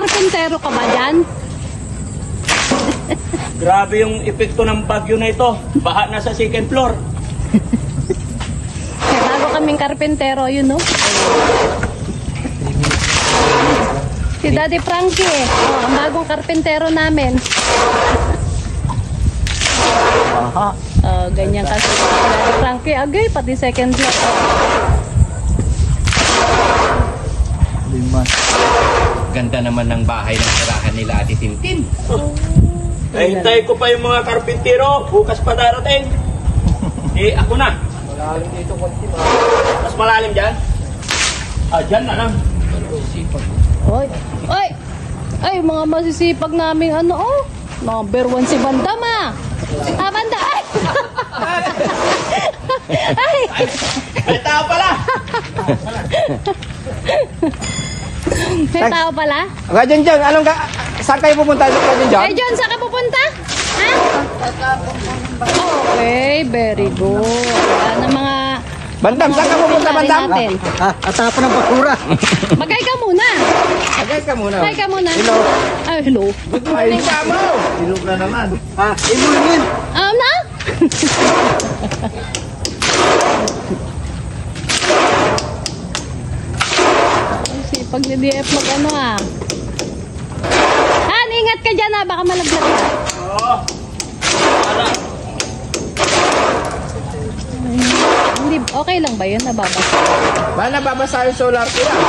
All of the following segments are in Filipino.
karpentero ka ba dyan? Grabe yung epekto ng bagyo na ito. Baha na sa second floor. Kaya bago kaming karpentero, yun no? Si Daddy Frankie eh. Oh, ang bagong karpentero namin. Aha. Oh, ganyan kasi si Daddy Frankie. Agay, pati second floor. Lima. Ganda naman ng bahay ng tirahan nila Ate Tintin. Hintay ko pa yung mga karpentero. Bukas pa darating. Ako na. Malalim dito konti ba? Mas malalim dyan? Dyan na lang. Oy, oy! Ay, mga masisipag naming ano, oh. Number 1 si Bandam, ah. Banda, ay! Ay! May tao pala! May tao pala? Kajan Jang, saan kayo pupunta? Kajan Jang? Ay, John, saan ka pupunta? Ha? Okay, very good. Yan ang mga... Bandam, saan ka pupunta, Bandam? Atapan ng basura. Magay ka muna. Agay ka muna. Magay ka muna. Hello. Ay, hello. Good morning, Kamo. Silog na naman. Imulmin. Na? Sipag ni DF mag ano ah. Han, ingat ka dyan ah. Baka malaglag ka. Oo. Hindi, okay lang ba yun? Nababasa. Ba, nababasa yung solar ko yan.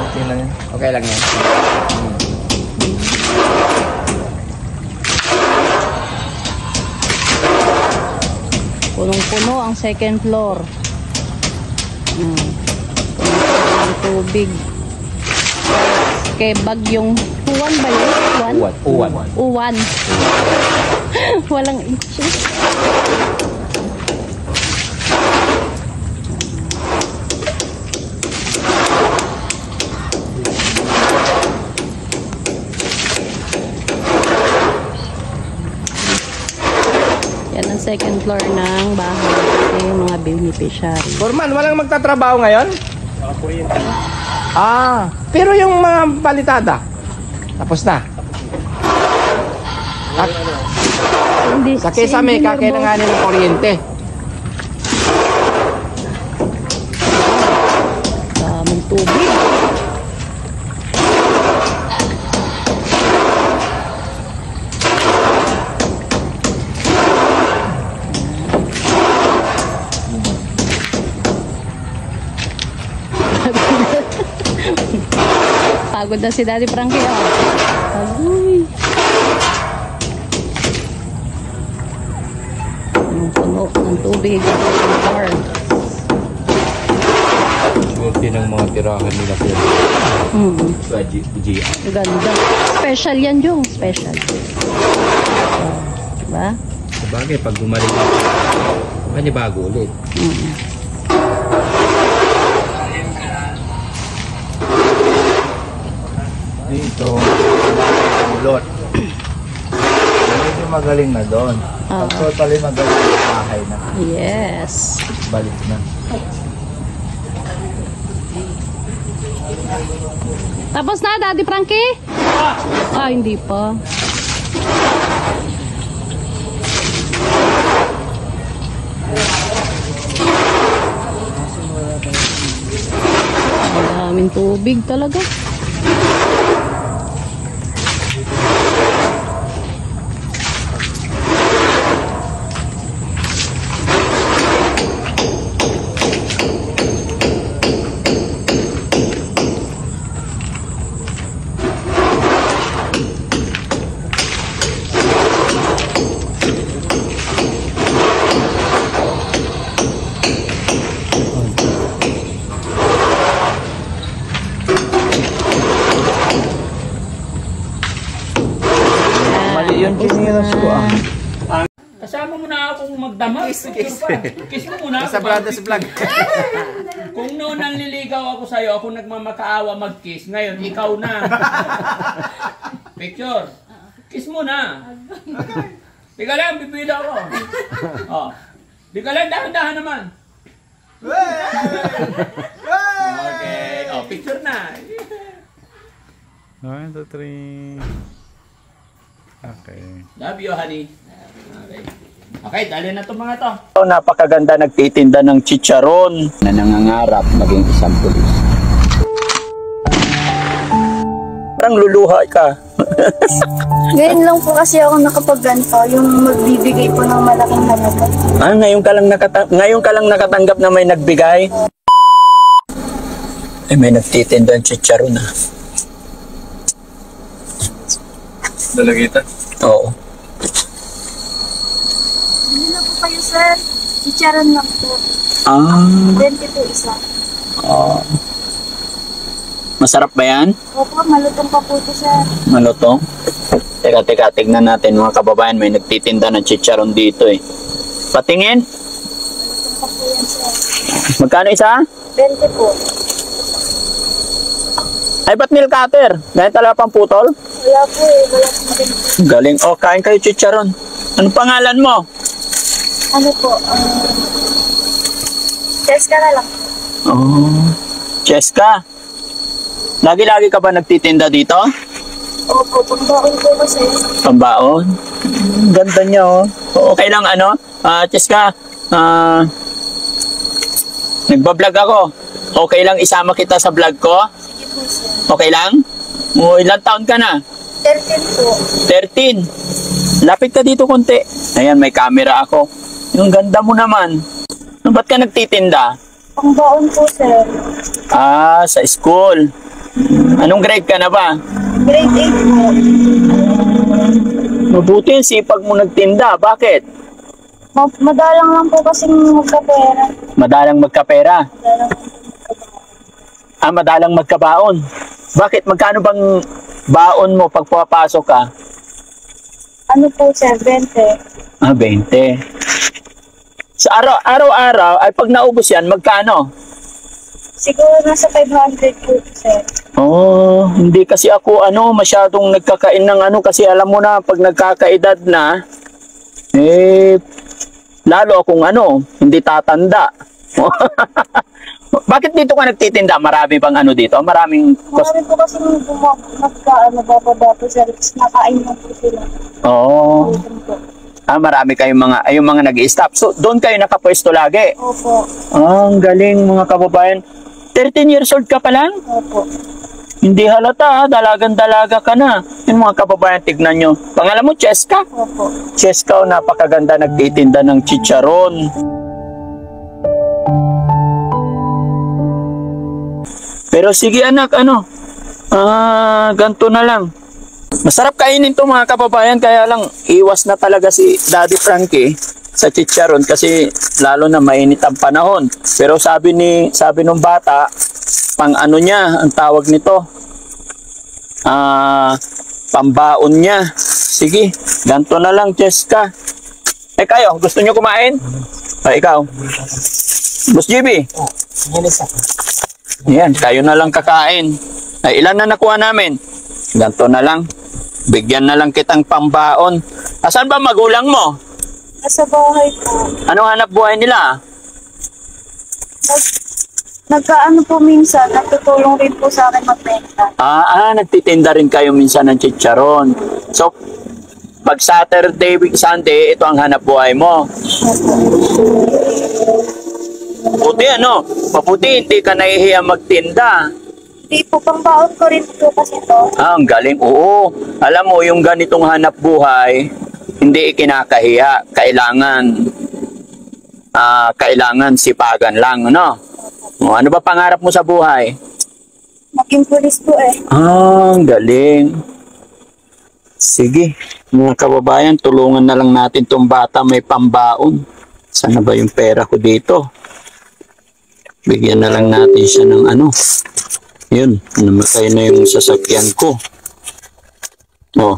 Okay lang yan. Okay lang yan. Punong-puno ang second floor. Punong-puno ang tubig. Kay bagyong Uwan ba yun? Uwan. Uwan. Walang itchy. Yan ang second floor ng bahay ng mga beneficiary. Forman, walang magtatrabaho ngayon? Pero yung mga palitada, tapos na. Hindi, Sa Kesame, kakailanganin ng kuryente. Daming tubig. Pagod na si Daddy Frankie. Agoy. Puno ng tubig. Swerte ng mga tirahan nila sir. Sa GR. Ganda. Special yan, Jung. Special. Diba? Sabagay, pag gumaling ako, manibago ulit. Dito. Ulot. Medyo magaling na doon. Pag totally magaling sa bahay na. Yes. Balik na. Tapos na, Daddy Frankie? Hindi pa. Ang daming tubig talaga. Yung kinilos ko Kasama mo na akong magdamag. Kiss mo muna. Sa brother sa vlog. Kung noon nanliligaw ako sa'yo, ako nagmamakaawa mag-kiss. Ngayon, ikaw na. Picture. Kiss mo na. Teka lang, bibida ako. Teka lang, dahan-dahan naman. Okay. Picture na. 1, 2, 3. Okay. Love you, honey. Okay. Okay, dali na itong mga to. Napakaganda nagtitinda ng chicharon na nangangarap maging isang pulis. Parang luluha ka. Ngayon lang po kasi ako nakapagganto, yung magbibigay po ng malaking halaga. Ngayon ka lang nakatanggap na may nagbigay? Ay, may nagtitinda ng chicharon na. Dalagitan? Oo. Hindi na po kayo, sir. Chicharon lang po. 20 po isa. Masarap ba yan? Opo, malutong pa po ito, sir. Malutong? Teka, tignan natin mga kababayan. May nagtitinda ng chicharon dito eh. Patingin? Malutong pa po yan, sir. Magkano isa? 20 po. Ay, ba't nail cutter? Ganyan talaga pang putol? Wala po eh. Wala po din. Galing. Oh, kain kayo chicharon. Anong pangalan mo? Ano po? Test ka na lang. Oh, Cheska. Lagi-lagi ka ba nagtitinda dito? Opo, pagbaon po kasi. Pambaon? Ganda niya oh. Okay lang ano? Cheska, nagbablog ako. Okay lang isama kita sa vlog ko? Sige po, sir. Okay lang? O, ilang taon ka na? 13 po. 13. Lapit ka dito konti. Ayan, may camera ako. Yung ganda mo naman. Ba't ka nagtitinda? Pangbaon po, sir. Sa school. Anong grade ka na ba? Grade 8 po. Mabuti yung sipag mo nagtinda. Bakit? Madalang lang po kasi magkapera. Madalang magkapera. Madalang po. Madalang magkabaon. Bakit? Magkano bang baon mo pag pumapasok ka? Ano po, sir? 20. 20. Sa araw-araw, ay pag naubos yan, magkano? Siguro nasa 500 po, sir. Hindi kasi ako masyadong nagkakain ng kasi alam mo na pag nagkakaedad na lalo akong hindi tatanda. Bakit dito ka nagtitinda? Marami bang dito? Maraming Marami po kasi nabababa po, sir. Nakain lang po sila. Oo. Utom po. Marami kayong mga nag-i-stop. So, doon kayo nakapwesto lagi? Opo. Ang galing mga kababayan. 13 years old ka pa lang? Opo. Hindi halata, dalagang-dalaga ka na. Yung mga kababayan, tignan nyo. Pangalan mo, Cheska? Opo. Cheska, napakaganda nagtitinda ng chicharon. Pero sige anak, ganito na lang. Masarap kainin to mga kababayan, kaya lang iwas na talaga si Daddy Frankie sa chicharon kasi lalo na mainit ang panahon. Pero sabi nung bata, pang niya, ang tawag nito, pambaon niya. Sige, ganito na lang, Cheska. Kayo, gusto nyo kumain? Ikaw? Boss GB? Yan, kayo na lang kakain. Ilan na nakuha namin? Ganito na lang. Bigyan na lang kitang pambaon. Asan ba magulang mo? Nasa bahay po. Anong hanap buhay nila? Nagkaano po minsan, nagtutulong rin po sa akin magbenta. Nagtitinda rin kayo minsan ng chicharon. So, pag Saturday, Sunday, ito ang hanap buhay mo. Mabuti mabuti hindi ka nahihiya magtinda. Di po, pangbaon ko rin po kasi ito. Ang galing. Oo. Alam mo, yung ganitong hanap buhay, hindi ikinakahiya. Kailangan sipagan lang, ano ba pangarap mo sa buhay? Maging pulis po eh. Ang galing. Sige, mga kababayan, tulungan na lang natin tong bata may pambaon. Sana ba yung pera ko dito? Bigyan na lang natin siya ng Yun, namatay na yung sasakyan ko.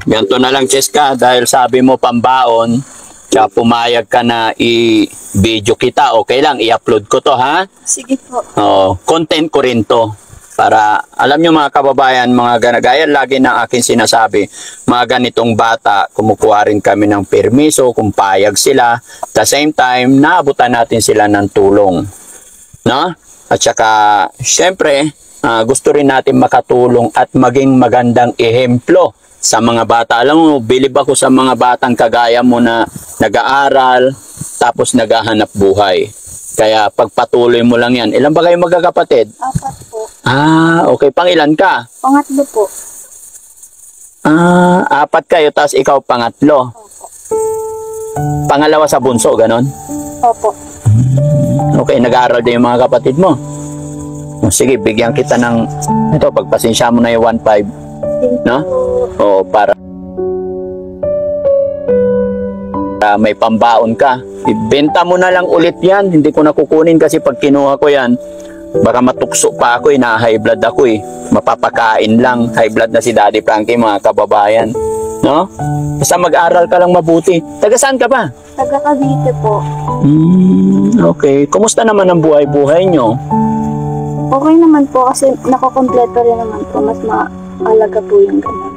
Ganito na lang, Cheska, dahil sabi mo pambaon, kaya pumayag ka na i-video kita, okay lang, i-upload ko to, ha? Sige po. Content ko rin to. Para, alam nyo mga kababayan, gaya lagi ng akin sinasabi, mga ganitong bata, kumukuha rin kami ng permiso, kung payag sila. At the same time, naabutan natin sila ng tulong. No? At saka, syempre, gusto rin natin makatulong at maging magandang ehemplo sa mga bata. Alam mo, bilib ako sa mga batang kagaya mo na nag-aaral, tapos naghahanap buhay. Kaya pagpatuloy mo lang yan. Ilan ba kayo magkakapatid? 4 po. Okay. Pangilan ka? Pangatlo po. 4 kayo, tapos ikaw pangatlo. Opo. Pangalawa sa bunso, ganon? Opo. Okay, nag-aaral din yung mga kapatid mo. Sige, bigyan kita ng ito, pagpasensya mo na yung 1.5, no? O para may pambaon ka. Ibenta mo na lang ulit yan. Hindi ko na kukunin kasi pag kinuha ko yan, baka matukso pa ako, na-high blood ako mapapakain lang. High blood na si Daddy Frankie, mga kababayan, no? Basta mag-aral ka lang mabuti. Taga saan ka ba? Taga Cavite po. Okay. Kumusta naman ang buhay-buhay nyo? Okay naman po kasi nakakompleto rin naman po. Mas maalaga po yung ganun.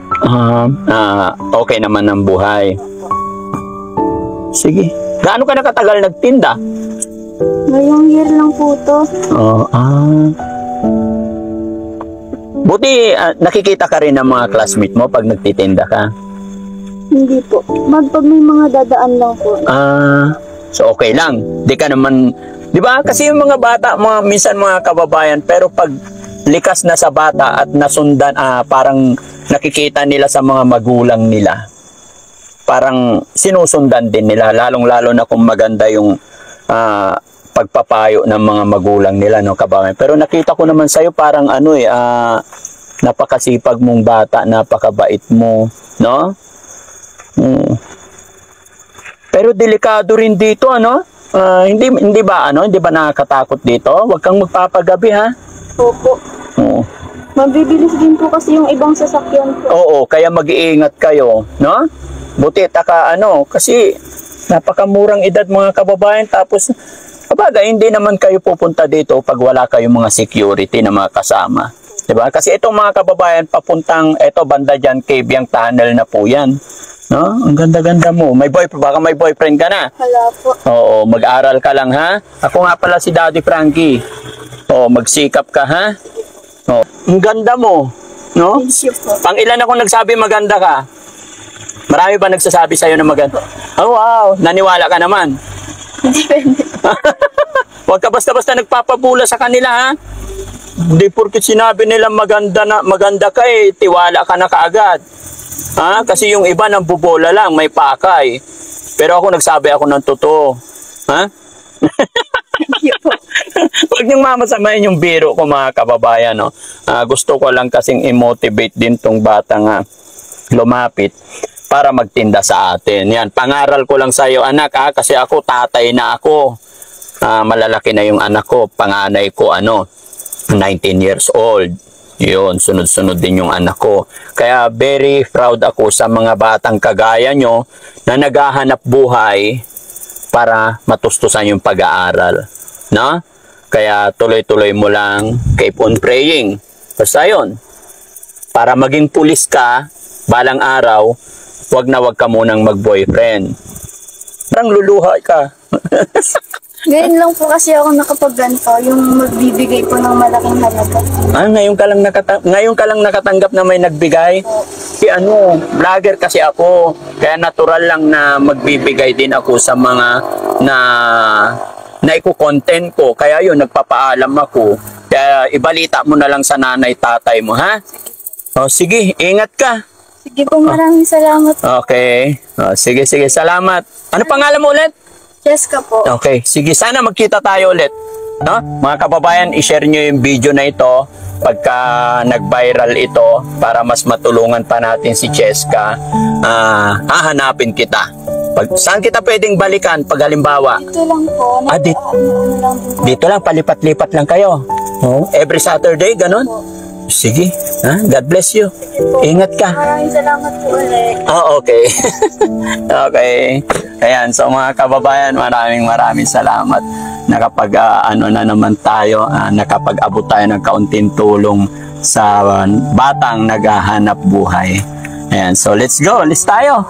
Okay naman ang buhay. Sige. Gaano ka nakatagal nagtinda? Ngayong year lang po to. Buti nakikita ka rin ng mga classmate mo pag nagtitinda ka? Hindi po. Pag may mga dadaan lang po. So okay lang. Di ka naman, di ba? Kasi yung mga bata, minsan mga kababayan, pero pag likas na sa bata at nasundan, parang nakikita nila sa mga magulang nila, parang sinusundan din nila, lalong-lalo na kung maganda yung pagpapayo ng mga magulang nila, no, kababayan. Pero nakita ko naman sa'yo parang napakasipag mong bata, napakabait mo, no? Pero delikado rin dito, hindi ba nakakatakot dito? Huwag kang magpapagabi, ha? Opo. Oo. Mabibilis din po kasi yung ibang sasakyan po. Oo, kaya mag-iingat kayo, no? Buti kasi napakamurang edad mga kababayan, tapos kabagay, hindi naman kayo pupunta dito pag wala kayong mga security na mga kasama. Diba? Kasi itong mga kababayan papuntang banda dyan, Kebyang Tunnel na po yan. No? Ang ganda-ganda mo. Baka may boyfriend ka na. Wala po. Oo, mag-aral ka lang, ha? Ako nga pala si Daddy Frankie. Oo, magsikap ka, ha? Oo. Ang ganda mo, no? Thank you po. Pang-ilan ako nagsabi maganda ka? Marami ba nagsasabi sa'yo na maganda? Oh, wow. Naniwala ka naman. Depende. Huwag ka basta-basta nagpapabula sa kanila, ha? Hindi porket sinabi nila maganda ka, tiwala ka na kaagad. Ha? Kasi yung iba nang bubola lang, may pakay. Pero ako nagsabi ako ng totoo. Ha? Thank you po. Huwag niyong mamasamayin yung biro ko, mga kababayan, no? Gusto ko lang kasing i-motivate din tong batang lumapit para magtinda sa atin. Yan, pangaral ko lang sa iyo, anak, kasi ako tatay na ako. Malalaki na yung anak ko, panganay ko 19 years old. Yun, sunod-sunod din yung anak ko. Kaya very proud ako sa mga batang kagaya nyo na naghahanap buhay para matustusan yung pag-aaral. No? Kaya tuloy-tuloy mo lang, keep on praying. Basta yun, para maging pulis ka, balang araw, wag ka munang mag-boyfriend. Parang luluha ka. Ngayon lang po kasi ako nakapagganto, yung magbibigay po ng malaking halaga. Ngayon ka lang nakatanggap na may nagbigay? Vlogger kasi ako. Kaya natural lang na magbibigay din ako sa mga na iko-content ko. Kaya yun, nagpapaalam ako. Kaya ibalita mo na lang sa nanay, tatay mo, ha? Sige, ingat ka. Sige po, maraming salamat. Okay. Sige, salamat. Ano pangalan mo ulit? Jessica po. Okay, sige, sana magkita tayo ulit. No? Mga kababayan, i-share nyo yung video na ito pagka nag-viral ito para mas matulungan pa natin si Cheska. Hahanapin kita. Saan kita pwedeng balikan pag halimbawa? Dito lang po. Dito lang, palipat-lipat lang kayo. Every Saturday, ganun? Sige, God bless you. Ingat ka. Maraming salamat po ulit. Okay. Okay. Ayan, so mga kababayan, maraming salamat. Nakapag na naman tayo, nakapag-abot tayo ng kaunting tulong sa batang naghahanap buhay. Ayan, so let's go. Let's tayo.